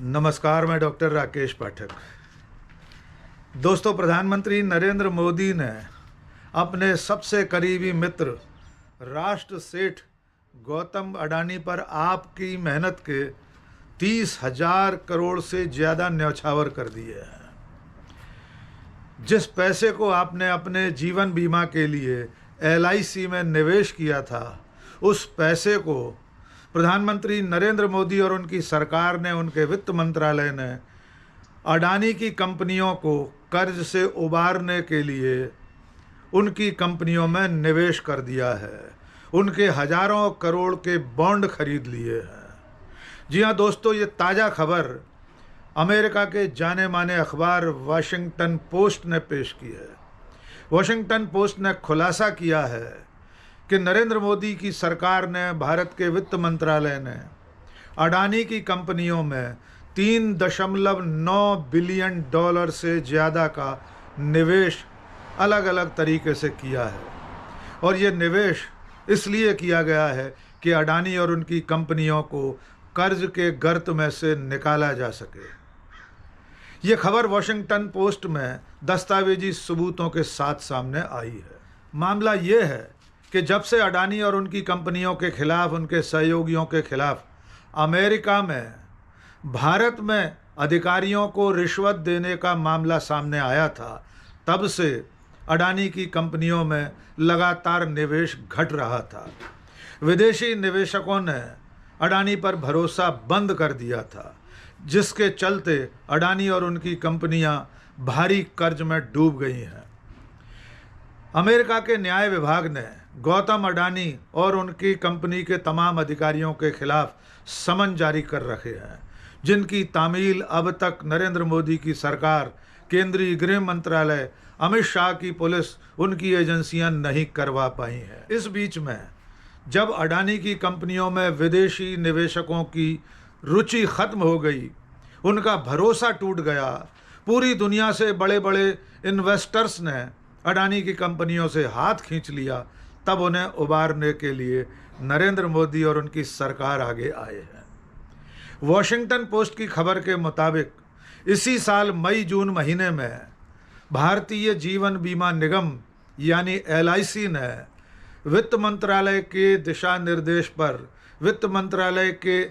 नमस्कार, मैं डॉक्टर राकेश पाठक। दोस्तों, प्रधानमंत्री नरेंद्र मोदी ने अपने सबसे करीबी मित्र राष्ट्र सेठ गौतम अडानी पर आपकी मेहनत के 30,000 करोड़ से ज़्यादा न्यौछावर कर दिए हैं। जिस पैसे को आपने अपने जीवन बीमा के लिए LIC में निवेश किया था, उस पैसे को प्रधानमंत्री नरेंद्र मोदी और उनकी सरकार ने, उनके वित्त मंत्रालय ने अडानी की कंपनियों को कर्ज से उबारने के लिए उनकी कंपनियों में निवेश कर दिया है। उनके हजारों करोड़ के बॉन्ड खरीद लिए हैं। जी हाँ दोस्तों, ये ताज़ा खबर अमेरिका के जाने माने अखबार वाशिंगटन पोस्ट ने पेश की है। वाशिंगटन पोस्ट ने खुलासा किया है कि नरेंद्र मोदी की सरकार ने, भारत के वित्त मंत्रालय ने अडानी की कंपनियों में $3.9 बिलियन से ज़्यादा का निवेश अलग अलग तरीके से किया है। और ये निवेश इसलिए किया गया है कि अडानी और उनकी कंपनियों को कर्ज के गर्त में से निकाला जा सके। ये खबर वॉशिंगटन पोस्ट में दस्तावेजी सबूतों के साथ सामने आई है। मामला ये है कि जब से अडानी और उनकी कंपनियों के खिलाफ, उनके सहयोगियों के खिलाफ अमेरिका में भारत में अधिकारियों को रिश्वत देने का मामला सामने आया था, तब से अडानी की कंपनियों में लगातार निवेश घट रहा था। विदेशी निवेशकों ने अडानी पर भरोसा बंद कर दिया था, जिसके चलते अडानी और उनकी कंपनियां भारी कर्ज में डूब गई हैं। अमेरिका के न्याय विभाग ने गौतम अडानी और उनकी कंपनी के तमाम अधिकारियों के खिलाफ समन जारी कर रखे हैं, जिनकी तामील अब तक नरेंद्र मोदी की सरकार, केंद्रीय गृह मंत्रालय, अमित शाह की पुलिस, उनकी एजेंसियां नहीं करवा पाई हैं। इस बीच में जब अडानी की कंपनियों में विदेशी निवेशकों की रुचि खत्म हो गई, उनका भरोसा टूट गया, पूरी दुनिया से बड़े बड़े इन्वेस्टर्स ने अडानी की कंपनियों से हाथ खींच लिया, तब उन्हें उबारने के लिए नरेंद्र मोदी और उनकी सरकार आगे आए हैं। वॉशिंगटन पोस्ट की खबर के मुताबिक इसी साल मई-जून महीने में भारतीय जीवन बीमा निगम यानी LIC ने वित्त मंत्रालय के दिशा निर्देश पर, वित्त मंत्रालय के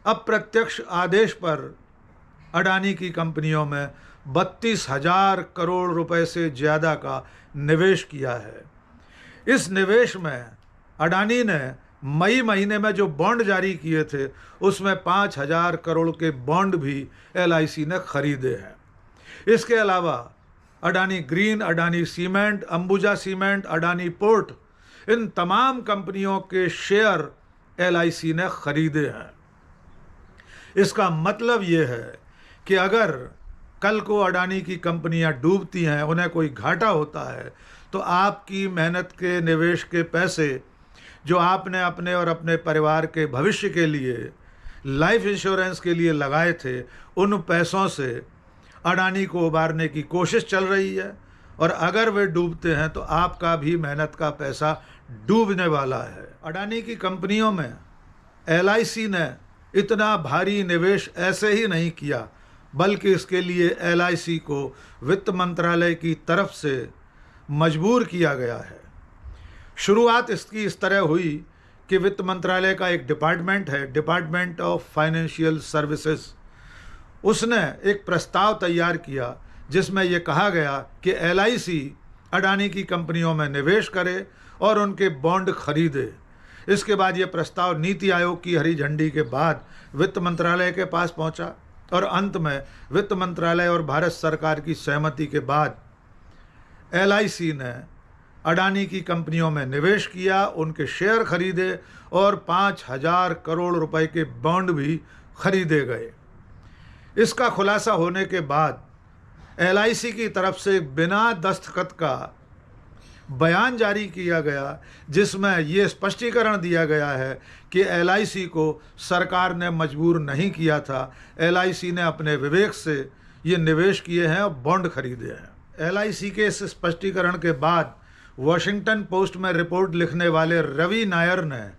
अप्रत्यक्ष आदेश पर अडानी की कंपनियों में 32,000 करोड़ रुपए से ज़्यादा का निवेश किया है। इस निवेश में अडानी ने मई महीने में जो बॉन्ड जारी किए थे, उसमें 5,000 करोड़ के बॉन्ड भी LIC ने खरीदे हैं। इसके अलावा Adani green, Adani cement, Ambuja cement, Adani port, इन तमाम कंपनियों के शेयर LIC ने खरीदे हैं। इसका मतलब ये है कि अगर कल को अडानी की कंपनियां डूबती हैं, उन्हें कोई घाटा होता है, तो आपकी मेहनत के निवेश के पैसे जो आपने अपने और अपने परिवार के भविष्य के लिए, लाइफ इंश्योरेंस के लिए लगाए थे, उन पैसों से अडानी को उबारने की कोशिश चल रही है। और अगर वे डूबते हैं तो आपका भी मेहनत का पैसा डूबने वाला है। अडानी की कंपनियों में LIC ने इतना भारी निवेश ऐसे ही नहीं किया, बल्कि इसके लिए LIC को वित्त मंत्रालय की तरफ से मजबूर किया गया है। शुरुआत इसकी इस तरह हुई कि वित्त मंत्रालय का एक डिपार्टमेंट है, डिपार्टमेंट ऑफ फाइनेंशियल सर्विसेज, उसने एक प्रस्ताव तैयार किया जिसमें यह कहा गया कि LIC अडानी की कंपनियों में निवेश करे और उनके बॉन्ड खरीदे। इसके बाद ये प्रस्ताव नीति आयोग की हरी झंडी के बाद वित्त मंत्रालय के पास पहुंचा और अंत में वित्त मंत्रालय और भारत सरकार की सहमति के बाद LIC ने अडानी की कंपनियों में निवेश किया, उनके शेयर खरीदे और 5,000 करोड़ रुपए के बॉन्ड भी खरीदे गए। इसका खुलासा होने के बाद LIC की तरफ से बिना दस्तखत का बयान जारी किया गया, जिसमें ये स्पष्टीकरण दिया गया है कि LIC को सरकार ने मजबूर नहीं किया था। LIC ने अपने विवेक से ये निवेश किए हैं और बॉन्ड खरीदे हैं। LIC के इस स्पष्टीकरण के बाद वॉशिंगटन पोस्ट में रिपोर्ट लिखने वाले रवि नायर ने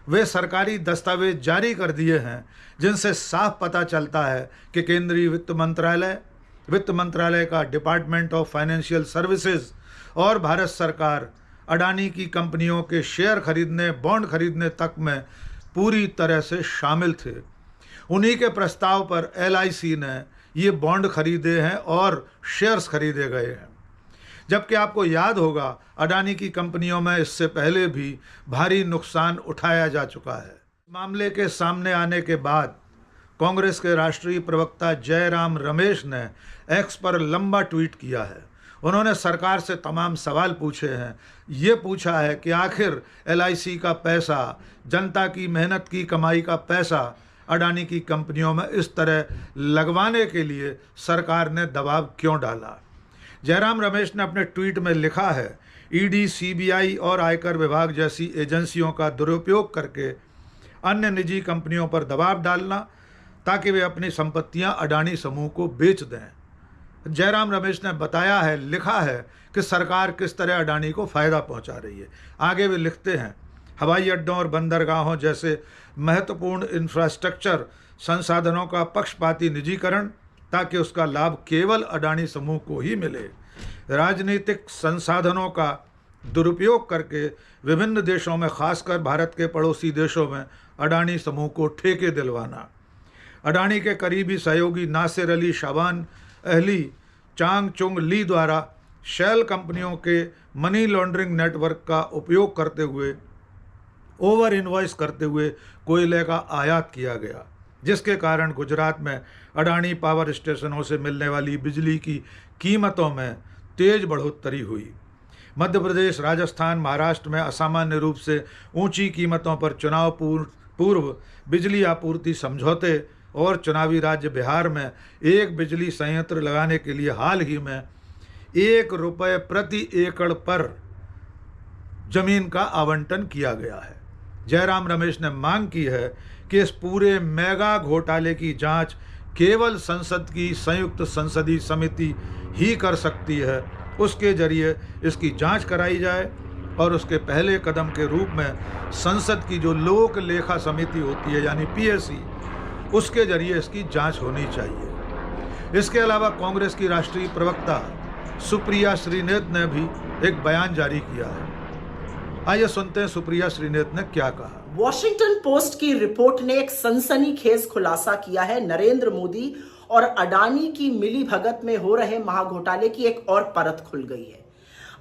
वे सरकारी दस्तावेज जारी कर दिए हैं जिनसे साफ पता चलता है कि केंद्रीय वित्त मंत्रालय का डिपार्टमेंट ऑफ फाइनेंशियल सर्विसेज और भारत सरकार अडानी की कंपनियों के शेयर खरीदने, बॉन्ड खरीदने तक में पूरी तरह से शामिल थे। उन्हीं के प्रस्ताव पर LIC ने ये बॉन्ड खरीदे हैं और शेयर्स खरीदे गए हैं। जबकि आपको याद होगा, अडानी की कंपनियों में इससे पहले भी भारी नुकसान उठाया जा चुका है। मामले के सामने आने के बाद कांग्रेस के राष्ट्रीय प्रवक्ता जयराम रमेश ने एक्स पर लंबा ट्वीट किया है। उन्होंने सरकार से तमाम सवाल पूछे हैं। ये पूछा है कि आखिर LIC का पैसा, जनता की मेहनत की कमाई का पैसा अडानी की कंपनियों में इस तरह लगवाने के लिए सरकार ने दबाव क्यों डाला। जयराम रमेश ने अपने ट्वीट में लिखा है, ED, CBI और आयकर विभाग जैसी एजेंसियों का दुरुपयोग करके अन्य निजी कंपनियों पर दबाव डालना ताकि वे अपनी संपत्तियां अडानी समूह को बेच दें। जयराम रमेश ने बताया है, लिखा है कि सरकार किस तरह अडानी को फ़ायदा पहुंचा रही है। आगे वे लिखते हैं, हवाई अड्डों और बंदरगाहों जैसे महत्वपूर्ण इंफ्रास्ट्रक्चर संसाधनों का पक्षपाती निजीकरण ताकि उसका लाभ केवल अडानी समूह को ही मिले। राजनीतिक संसाधनों का दुरुपयोग करके विभिन्न देशों में, खासकर भारत के पड़ोसी देशों में अडानी समूह को ठेके दिलवाना। अडानी के करीबी सहयोगी नासिर अली शाबान अहली चांग चुंग ली द्वारा शेल कंपनियों के मनी लॉन्ड्रिंग नेटवर्क का उपयोग करते हुए ओवर इनवॉइस करते हुए कोयले का आयात किया गया, जिसके कारण गुजरात में अडानी पावर स्टेशनों से मिलने वाली बिजली की कीमतों में तेज बढ़ोतरी हुई। मध्य प्रदेश, राजस्थान, महाराष्ट्र में असामान्य रूप से ऊंची कीमतों पर चुनाव पूर्व बिजली आपूर्ति समझौते और चुनावी राज्य बिहार में एक बिजली संयंत्र लगाने के लिए हाल ही में ₹1 प्रति एकड़ पर जमीन का आवंटन किया गया है। जयराम रमेश ने मांग की है कि इस पूरे मेगा घोटाले की जांच केवल संसद की संयुक्त संसदीय समिति ही कर सकती है। उसके जरिए इसकी जांच कराई जाए और उसके पहले कदम के रूप में संसद की जो लोक लेखा समिति होती है यानी PSC, उसके जरिए इसकी जांच होनी चाहिए। इसके अलावा कांग्रेस की राष्ट्रीय प्रवक्ता सुप्रिया श्रीनेत ने भी एक बयान जारी किया है। आइए सुनते हैं सुप्रिया श्रीनेत ने क्या कहा। वॉशिंगटन पोस्ट की रिपोर्ट ने एक सनसनीखेज खुलासा किया है। नरेंद्र मोदी और अडानी की मिलीभगत में हो रहे महाघोटाले की एक और परत खुल गई है।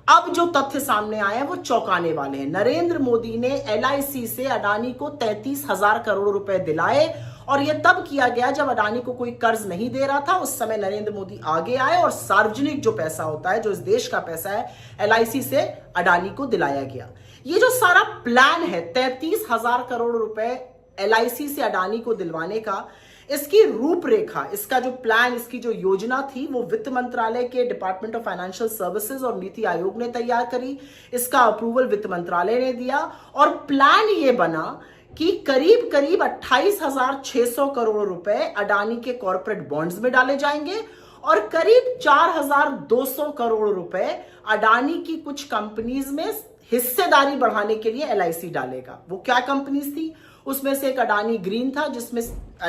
अब जो तथ्य सामने आए हैं वो चौंकाने वाले हैं। नरेंद्र मोदी ने LIC से अडानी को 33,000 करोड़ रुपए दिलाए और यह तब किया गया जब अडानी को कोई कर्ज नहीं दे रहा था। उस समय नरेंद्र मोदी आगे आए और सार्वजनिक जो पैसा होता है, जो इस देश का पैसा है, LIC से अडानी को दिलाया गया। ये जो सारा प्लान है 33,000 करोड़ रुपए LIC से अडानी को दिलवाने का, इसकी रूपरेखा, इसका जो प्लान, इसकी जो योजना थी वो वित्त मंत्रालय के डिपार्टमेंट ऑफ फाइनेंशियल सर्विसेज और नीति आयोग ने तैयार करी। इसका अप्रूवल वित्त मंत्रालय ने दिया और प्लान ये बना कि करीब करीब 28,600 करोड़ रुपए अडानी के कॉर्पोरेट बॉन्ड्स में डाले जाएंगे और करीब 4,200 करोड़ रुपए अडानी की कुछ कंपनीज में हिस्सेदारी बढ़ाने के लिए LIC डालेगा। वो क्या कंपनीज थी? उसमें से एक अडानी ग्रीन था जिसमें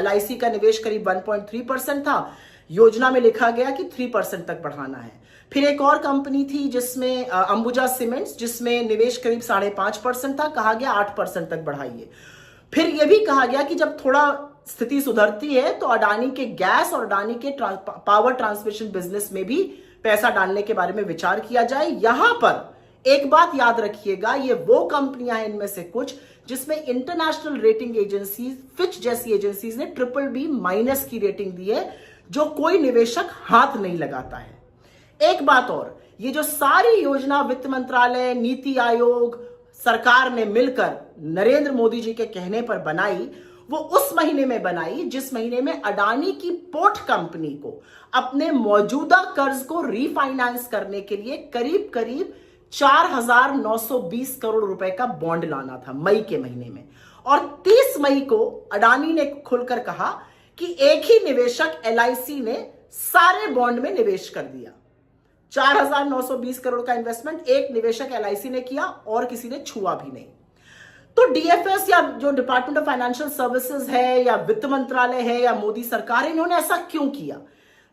LIC का निवेश करीब 1.3% था। योजना में लिखा गया कि 3% तक बढ़ाना है। फिर एक और कंपनी थी जिसमें अंबुजा सीमेंट्स, जिसमें निवेश करीब 5.5% था, कहा गया 8% तक बढ़ाइए। फिर यह भी कहा गया कि जब थोड़ा स्थिति सुधरती है तो अडानी के गैस और अडानी के पावर ट्रांसमिशन बिजनेस में भी पैसा डालने के बारे में विचार किया जाए। यहां पर एक बात याद रखिएगा, ये वो कंपनियां हैं इनमें से कुछ जिसमें इंटरनेशनल रेटिंग एजेंसीज, फिच जैसी एजेंसीज ने BBB- की रेटिंग दी है, जो कोई निवेशक हाथ नहीं लगाता है। एक बात और, ये जो सारी योजना वित्त मंत्रालय, नीति आयोग, सरकार ने मिलकर नरेंद्र मोदी जी के कहने पर बनाई, वो उस महीने में बनाई जिस महीने में अडानी की पोर्ट कंपनी को अपने मौजूदा कर्ज को रीफाइनेंस करने के लिए करीब करीब 4,920 करोड़ रुपए का बॉन्ड लाना था, मई के महीने में। और 30 मई को अडानी ने खुलकर कहा कि एक ही निवेशक LIC ने सारे बॉन्ड में निवेश कर दिया। 4,920 करोड़ का इन्वेस्टमेंट एक निवेशक LIC ने किया और किसी ने छुआ भी नहीं। तो डीएफएस या जो डिपार्टमेंट ऑफ फाइनेंशियल सर्विसेज है या वित्त मंत्रालय है या मोदी सरकार है, इन्होंने ऐसा क्यों किया?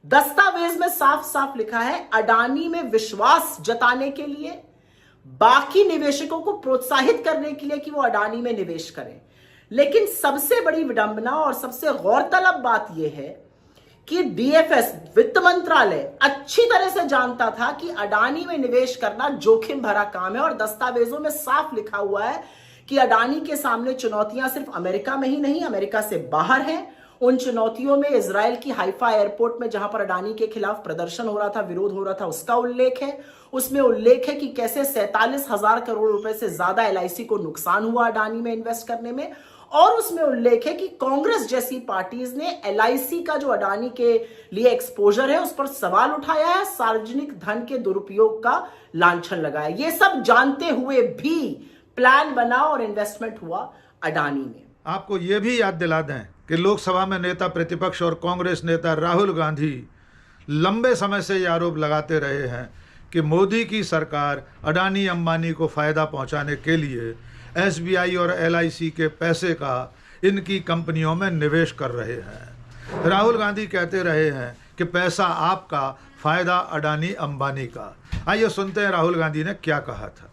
दस्तावेज में साफ साफ लिखा है अडानी में विश्वास जताने के लिए, बाकी निवेशकों को प्रोत्साहित करने के लिए कि वो अडानी में निवेश करें। लेकिन सबसे बड़ी विडंबना और सबसे गौरतलब बात यह है कि डीएफएस वित्त मंत्रालय अच्छी तरह से जानता था कि अडानी में निवेश करना जोखिम भरा काम है, और दस्तावेजों में साफ लिखा हुआ है कि अडानी के सामने चुनौतियां सिर्फ अमेरिका में ही नहीं, अमेरिका से बाहर हैं। उन चुनौतियों में इजराइल की हाइफा एयरपोर्ट में जहां पर अडानी के खिलाफ प्रदर्शन हो रहा था, विरोध हो रहा था, उसका उल्लेख है। उसमें उल्लेख है कि कैसे 47,000 करोड़ रुपए से ज्यादा एलआईसी को नुकसान हुआ अडानी में इन्वेस्ट करने में। और उसमें उल्लेख है कि कांग्रेस जैसी पार्टीज ने एलआईसी का जो अडानी के लिए एक्सपोजर है उस पर सवाल उठाया है, सार्वजनिक धन के दुरुपयोग का लांछन लगाया। ये सब जानते हुए भी प्लान बना और इन्वेस्टमेंट हुआ अडानी में। आपको यह भी याद दिला दें कि लोकसभा में नेता प्रतिपक्ष और कांग्रेस नेता राहुल गांधी लंबे समय से ये आरोप लगाते रहे हैं कि मोदी की सरकार अडानी अंबानी को फ़ायदा पहुंचाने के लिए एसबीआई और एलआईसी के पैसे का इनकी कंपनियों में निवेश कर रहे हैं। राहुल गांधी कहते रहे हैं कि पैसा आपका, फ़ायदा अडानी अंबानी का। आइए सुनते हैं राहुल गांधी ने क्या कहा था।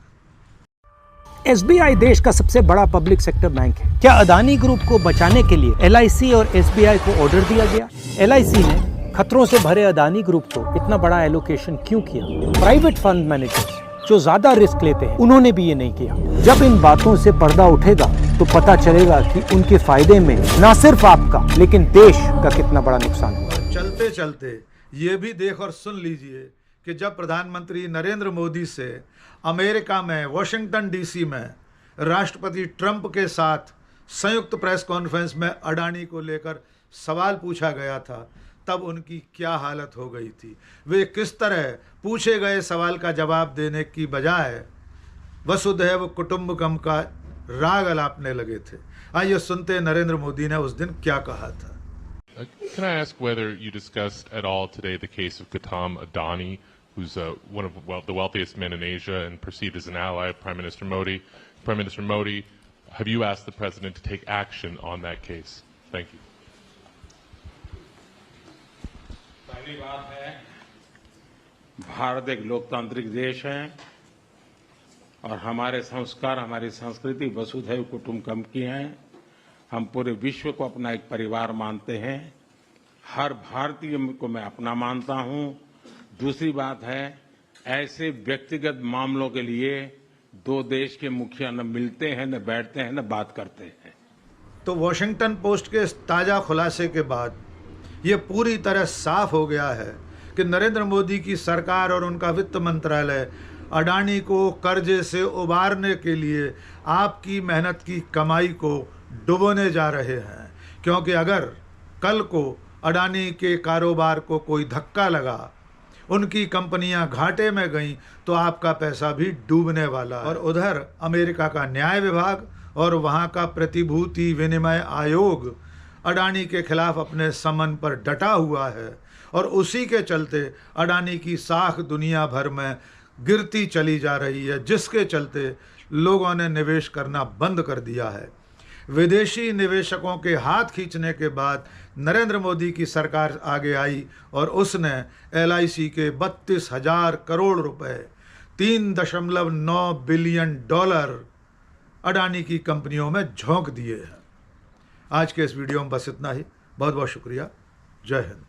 एसबीआई देश का सबसे बड़ा पब्लिक सेक्टर बैंक है। क्या अदानी ग्रुप को बचाने के लिए एलआईसी और एसबीआई को ऑर्डर दिया गया? एलआईसी ने खतरों से भरे अदानी ग्रुप को इतना बड़ा एलोकेशन क्यों किया? प्राइवेट फंड मैनेजर्स जो ज्यादा रिस्क लेते हैं उन्होंने भी ये नहीं किया। जब इन बातों से पर्दा उठेगा तो पता चलेगा कि उनके फायदे में ना सिर्फ आपका लेकिन देश का कितना बड़ा नुकसान हुआ। चलते चलते ये भी देख और सुन लीजिए कि जब प्रधानमंत्री नरेंद्र मोदी से अमेरिका में वाशिंगटन डीसी में राष्ट्रपति ट्रंप के साथ संयुक्त प्रेस कॉन्फ्रेंस में अडानी को लेकर सवाल पूछा गया था, तब उनकी क्या हालत हो गई थी। वे किस तरह पूछे गए सवाल का जवाब देने की बजाय वसुधैव कुटुंबकम का राग अलापने लगे थे। आइए सुनते नरेंद्र मोदी ने उस दिन क्या कहा था। Can I ask whether you discussed at all today the case of Gautam Adani, who's one of the wealthiest men in Asia and perceived as an ally of Prime Minister Modi? Prime Minister Modi, have you asked the president to take action on that case? Thank you. पहली बात है, भारत एक लोकतांत्रिक देश है और हमारे संस्कार, हमारी संस्कृति वसुधैव कुटुंबकम की हैं। हम पूरे विश्व को अपना एक परिवार मानते हैं। हर भारतीय को मैं अपना मानता हूं। दूसरी बात है, ऐसे व्यक्तिगत मामलों के लिए दो देश के मुखिया न मिलते हैं, न बैठते हैं, न बात करते हैं। तो वॉशिंगटन पोस्ट के इस ताज़ा खुलासे के बाद ये पूरी तरह साफ हो गया है कि नरेंद्र मोदी की सरकार और उनका वित्त मंत्रालय अडानी को कर्जे से उबारने के लिए आपकी मेहनत की कमाई को डुबोने जा रहे हैं। क्योंकि अगर कल को अडानी के कारोबार को कोई धक्का लगा, उनकी कंपनियां घाटे में गईं, तो आपका पैसा भी डूबने वाला है। और उधर अमेरिका का न्याय विभाग और वहां का प्रतिभूति विनिमय आयोग अडानी के खिलाफ अपने समन पर डटा हुआ है और उसी के चलते अडानी की साख दुनिया भर में गिरती चली जा रही है, जिसके चलते लोगों ने निवेश करना बंद कर दिया है। विदेशी निवेशकों के हाथ खींचने के बाद नरेंद्र मोदी की सरकार आगे आई और उसने एलआईसी के 32,000 करोड़ रुपए, 3.9 बिलियन डॉलर अडानी की कंपनियों में झोंक दिए हैं। आज के इस वीडियो में बस इतना ही। बहुत बहुत शुक्रिया। जय हिंद।